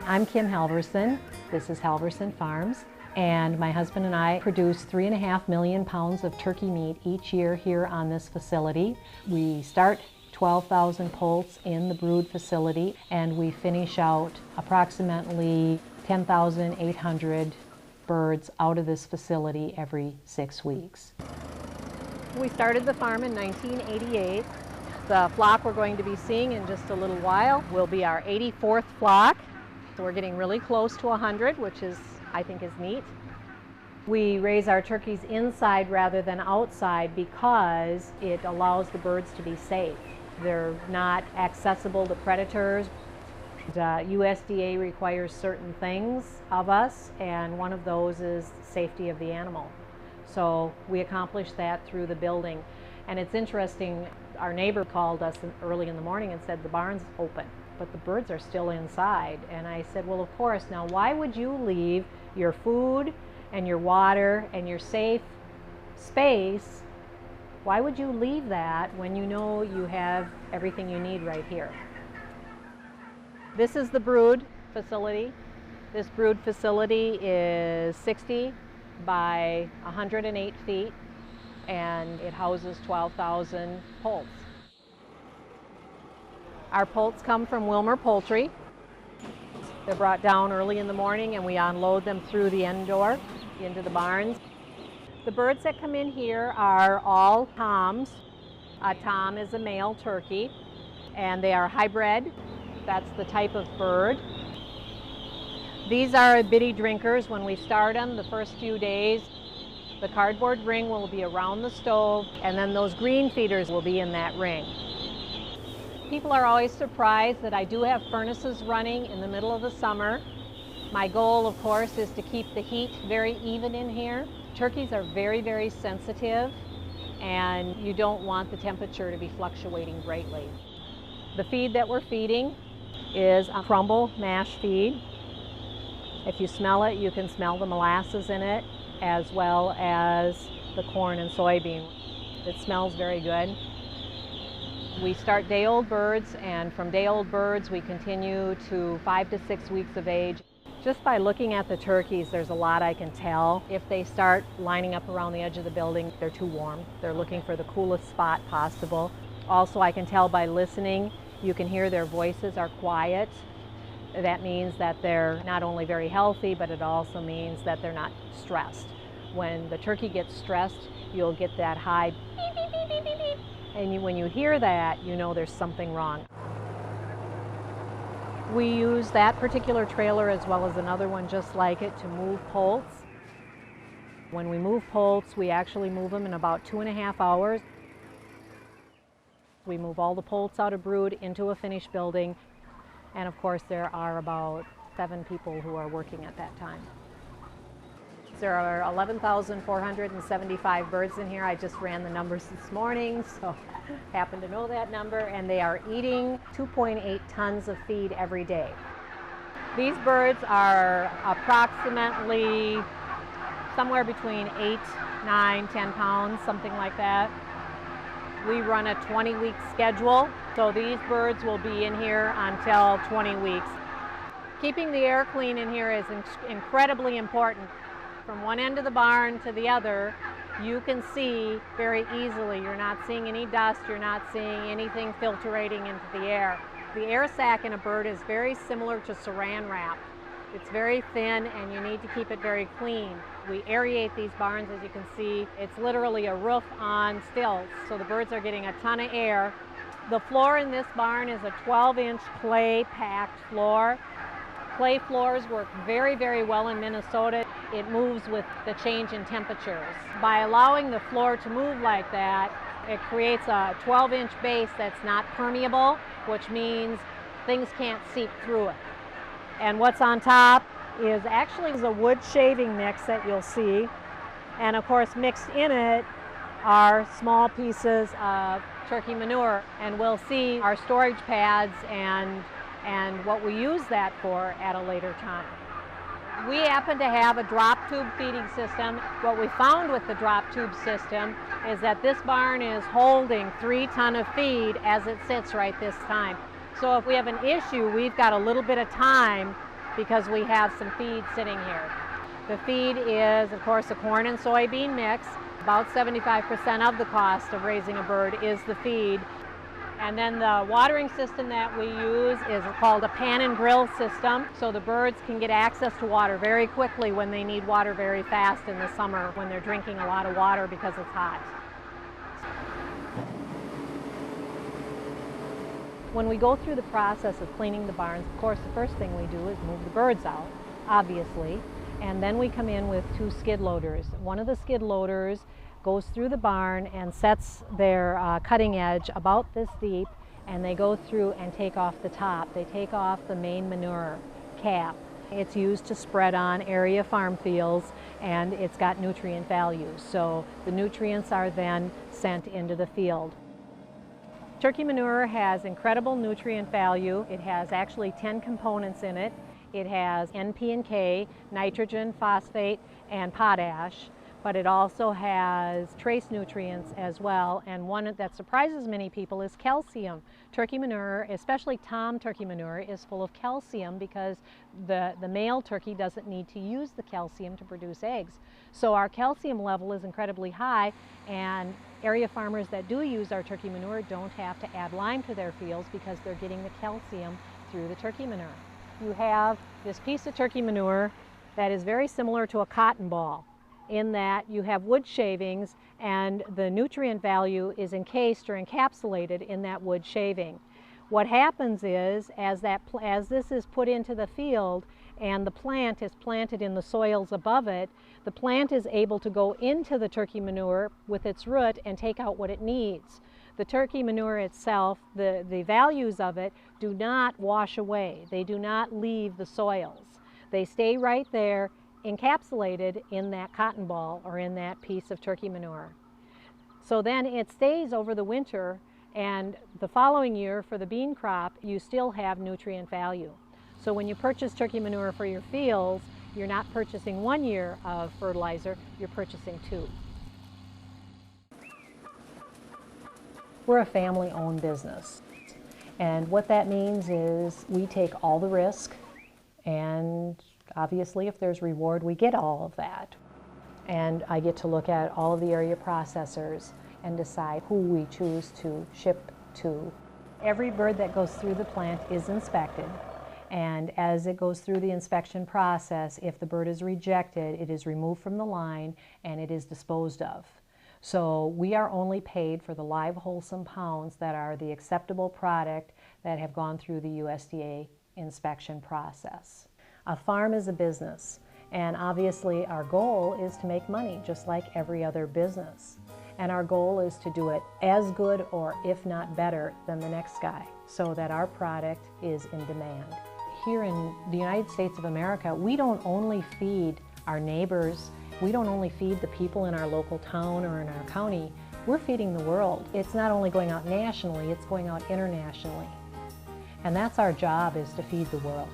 I'm Kim Halvorson. This is Halvorson Farms, and my husband and I produce 3.5 million pounds of turkey meat each year here on this facility. We start 12,000 poults in the brood facility, and we finish out approximately 10,800 birds out of this facility every 6 weeks. We started the farm in 1988. The flock we're going to be seeing in just a little while will be our 84th flock. So we're getting really close to 100, which I think is neat. We raise our turkeys inside rather than outside because it allows the birds to be safe. They're not accessible to predators. The USDA requires certain things of us, and one of those is safety of the animal. So we accomplish that through the building. And it's interesting, our neighbor called us early in the morning and said the barn's open, but the birds are still inside. And I said, well, of course, now why would you leave your food and your water and your safe space? Why would you leave that when you know you have everything you need right here? This is the brood facility. This brood facility is 60 by 108 feet, and it houses 12,000 poults. Our poults come from Wilmer Poultry. They're brought down early in the morning and we unload them through the end door into the barns. The birds that come in here are all toms. A tom is a male turkey, and they are hybrid. That's the type of bird. These are bitty drinkers. When we start them, the first few days, the cardboard ring will be around the stove, and then those green feeders will be in that ring. People are always surprised that I do have furnaces running in the middle of the summer. My goal, of course, is to keep the heat very even in here. Turkeys are very, very sensitive, and you don't want the temperature to be fluctuating greatly. The feed that we're feeding is a crumble mash feed. If you smell it, you can smell the molasses in it, as well as the corn and soybean. It smells very good. We start day-old birds, and from day-old birds we continue to 5 to 6 weeks of age. Just by looking at the turkeys, there's a lot I can tell. If they start lining up around the edge of the building, they're too warm. They're looking for the coolest spot possible. Also, I can tell by listening, you can hear their voices are quiet. That means that they're not only very healthy, but it also means that they're not stressed. When the turkey gets stressed, you'll get that high beep, beep, beep, beep, beep, beep. And when you hear that, you know there's something wrong. We use that particular trailer as well as another one just like it to move poults. When we move poults, we actually move them in about 2.5 hours. We move all the poults out of brood into a finished building, and of course there are about 7 people who are working at that time. There are 11,475 birds in here. I just ran the numbers this morning, so happen to know that number, and they are eating 2.8 tons of feed every day. These birds are approximately somewhere between 8, 9, 10 pounds, something like that. We run a 20-week schedule, so these birds will be in here until 20 weeks. Keeping the air clean in here is incredibly important. From one end of the barn to the other, you can see very easily. You're not seeing any dust, you're not seeing anything filtrating into the air. The air sac in a bird is very similar to saran wrap. It's very thin and you need to keep it very clean. We aerate these barns, as you can see. It's literally a roof on stilts, so the birds are getting a ton of air. The floor in this barn is a 12-inch clay packed floor. Clay floors work very, very well in Minnesota. It moves with the change in temperatures. By allowing the floor to move like that, it creates a 12-inch base that's not permeable, which means things can't seep through it. And what's on top is actually a wood shaving mix that you'll see. And of course, mixed in it are small pieces of turkey manure. And we'll see our storage pads and what we use that for at a later time. We happen to have a drop tube feeding system. What we found with the drop tube system is that this barn is holding 3 tons of feed as it sits right this time. So if we have an issue, we've got a little bit of time because we have some feed sitting here. The feed is, of course, a corn and soybean mix. About 75% of the cost of raising a bird is the feed. And then the watering system that we use is called a pan and grill system, so the birds can get access to water very quickly when they need water very fast in the summer when they're drinking a lot of water because it's hot. When we go through the process of cleaning the barns, of course, the first thing we do is move the birds out, obviously, and then we come in with 2 skid loaders. One of the skid loaders goes through the barn and sets their cutting edge about this deep, and they go through and take off the top. They take off the main manure cap. It's used to spread on area farm fields, and it's got nutrient values. So the nutrients are then sent into the field. Turkey manure has incredible nutrient value. It has actually 10 components in it. It has N, P, and K, nitrogen, phosphate, and potash. But it also has trace nutrients as well, and one that surprises many people is calcium. Turkey manure, especially tom turkey manure, is full of calcium because the male turkey doesn't need to use the calcium to produce eggs. So our calcium level is incredibly high, and area farmers that do use our turkey manure don't have to add lime to their fields because they're getting the calcium through the turkey manure. You have this piece of turkey manure that is very similar to a cotton ball, in that you have wood shavings and the nutrient value is encased or encapsulated in that wood shaving. What happens is, as this is put into the field and the plant is planted in the soils above it, the plant is able to go into the turkey manure with its root and take out what it needs. The turkey manure itself, the values of it do not wash away. They do not leave the soils. They stay right there, encapsulated in that cotton ball or in that piece of turkey manure. So then it stays over the winter, and the following year for the bean crop you still have nutrient value. So when you purchase turkey manure for your fields, you're not purchasing 1 year of fertilizer, you're purchasing 2. We're a family-owned business, and what that means is we take all the risk, and obviously, if there's reward, we get all of that. And I get to look at all of the area processors and decide who we choose to ship to. Every bird that goes through the plant is inspected, and as it goes through the inspection process, if the bird is rejected, it is removed from the line and it is disposed of. So we are only paid for the live wholesome pounds that are the acceptable product that have gone through the USDA inspection process. A farm is a business, and obviously our goal is to make money just like every other business. And our goal is to do it as good or if not better than the next guy, so that our product is in demand. Here in the United States of America, we don't only feed our neighbors, we don't only feed the people in our local town or in our county, we're feeding the world. It's not only going out nationally, it's going out internationally. And that's our job, is to feed the world.